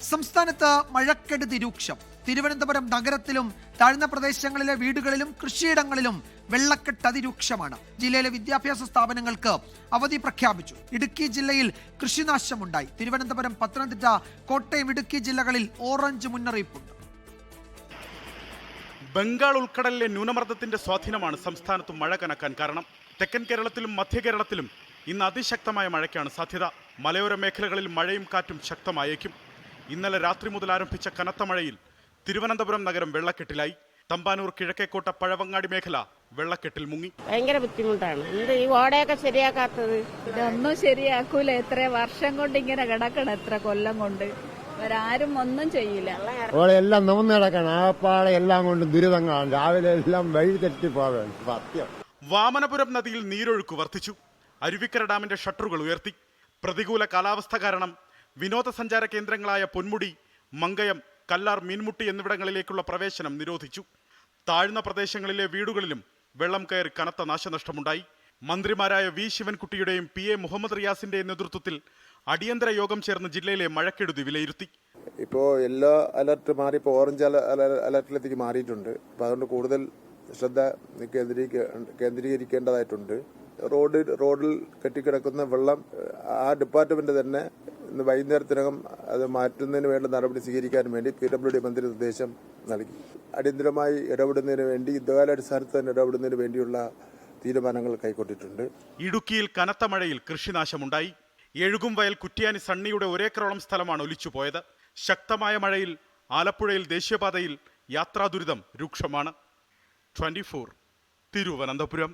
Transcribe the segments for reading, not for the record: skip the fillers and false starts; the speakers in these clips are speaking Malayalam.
സംസ്ഥാനത്ത് മഴക്കെടുതി രൂക്ഷം. തിരുവനന്തപുരം നഗരത്തിലും താഴ്ന്ന പ്രദേശങ്ങളിലെ വീടുകളിലും കൃഷിയിടങ്ങളിലും വെള്ളക്കെട്ട് അതിരൂക്ഷമാണ്. ജില്ലയിലെ വിദ്യാഭ്യാസ സ്ഥാപനങ്ങൾക്ക് അവധി പ്രഖ്യാപിച്ചു. ഇടുക്കി ജില്ലയിൽ കൃഷിനാശമുണ്ടായി. തിരുവനന്തപുരം, പത്തനംതിട്ട, കോട്ടയം, ഇടുക്കി ജില്ലകളിൽ ഓറഞ്ച് മുന്നറിയിപ്പുണ്ട്. ബംഗാൾ ഉൾക്കടലിലെ ന്യൂനമർദ്ദത്തിന്റെ സ്വാധീനമാണ് സംസ്ഥാനത്ത് മഴ കനക്കാൻ കാരണം. തെക്കൻ കേരളത്തിലും മധ്യ കേരളത്തിലും ഇന്ന് അതിശക്തമായ മഴയ്ക്കാണ് സാധ്യത. മലയോര മേഖലകളിൽ മഴയും കാറ്റും ശക്തമായേക്കും. ഇന്നലെ രാത്രി മുതൽ ആരംഭിച്ച കനത്ത മഴയിൽ തിരുവനന്തപുരം നഗരം വെള്ളക്കെട്ടിലായി. തമ്പാനൂർ, കിഴക്കേക്കോട്ട, പഴവങ്ങാടി മേഖല വെള്ളക്കെട്ടിൽ മുങ്ങി. ഭയങ്കര ബുദ്ധിമുട്ടാണ്. ഈ ഓടയൊക്കെ ശരിയാക്കാത്തത്? ഇതൊന്നും ശരിയാക്കൂല. എത്ര വർഷം കൊണ്ട് ഇങ്ങനെ കിടക്കണം, എത്ര കൊല്ലം കൊണ്ട് അവരാരും ഒന്നും ചെയ്യില്ല. എല്ലാം നോന്ന് കിടക്കണം. ആപ്പാടെ എല്ലാം കൊണ്ട് ദുരിതങ്ങളാണ്. രാവിലെ എല്ലാം വഴി തെറ്റി പോകാൻ സത്യം. വാമനപുരം നദിയിൽ നീരൊഴുക്ക് വർദ്ധിച്ചു. അരുവിക്കര ഡാമിന്റെ ഷട്ടറുകൾ ഉയർത്തി. പ്രതികൂല കാലാവസ്ഥ കാരണം വിനോദസഞ്ചാര കേന്ദ്രങ്ങളായ പൊന്മുടി, മങ്കയം, കല്ലാർ, മീൻമുട്ടി എന്നിവിടങ്ങളിലേക്കുള്ള പ്രവേശനം നിരോധിച്ചു. താഴ്ന്ന പ്രദേശങ്ങളിലെ വീടുകളിലും വെള്ളം കയറി കനത്ത നാശനഷ്ടമുണ്ടായി. മന്ത്രിമാരായ വി ശിവൻകുട്ടിയുടെയും PA മുഹമ്മദ് റിയാസിന്റെയും നേതൃത്വത്തിൽ അടിയന്തര യോഗം ചേർന്ന് ജില്ലയിലെ മഴക്കെടുതി വിലയിരുത്തി. ഇപ്പോൾ യെല്ലോ അലർട്ട് മാറി ഇപ്പോൾ ഓറഞ്ച് അലർട്ടിലേക്ക് മാറിയിട്ടുണ്ട്. അപ്പോൾ അതുകൊണ്ട് കൂടുതൽ ശ്രദ്ധ കേന്ദ്രീകരിക്കേണ്ടതായിട്ടുണ്ട്. റോഡിൽ കെട്ടിക്കിടക്കുന്ന വെള്ളം ആ ഡിപ്പാർട്ട്മെന്റ് തന്നെ ഇന്ന് വൈകുന്നേരത്തിനകം അത് മാറ്റുന്നതിന് വേണ്ട നടപടി സ്വീകരിക്കാൻ വേണ്ടി PWD മന്ത്രി നിർദ്ദേശം നൽകി. അടിയന്തരമായി ഇടപെടുന്നതിന് വേണ്ടി യുദ്ധകാലാടിസ്ഥാനത്ത് തന്നെ ഇടപെടുന്നതിന് വേണ്ടിയുള്ള തീരുമാനങ്ങൾ കൈക്കൊണ്ടിട്ടുണ്ട്. ഇടുക്കിയിൽ കനത്ത മഴയിൽ കൃഷിനാശമുണ്ടായി. എഴുകും വയൽ കുറ്റ്യാനി സണ്ണിയുടെ ഒരേക്കറോളം സ്ഥലമാണ് ഒലിച്ചുപോയത്. ശക്തമായ മഴയിൽ ആലപ്പുഴയിൽ ദേശീയപാതയിൽ യാത്രാ ദുരിതം രൂക്ഷമാണ്. 24 തിരുവനന്തപുരം.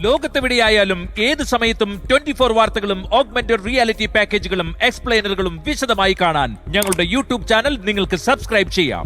ലോകത്തെവിടെയായാലും ഏത് സമയത്തും 24 വാർത്തകളും ഓഗ്മെന്റഡ് റിയാലിറ്റി പാക്കേജുകളും എക്സ്പ്ലെയിനറുകളും വിശദമായി കാണാൻ ഞങ്ങളുടെ യൂട്യൂബ് ചാനൽ നിങ്ങൾക്ക് സബ്സ്ക്രൈബ് ചെയ്യാം.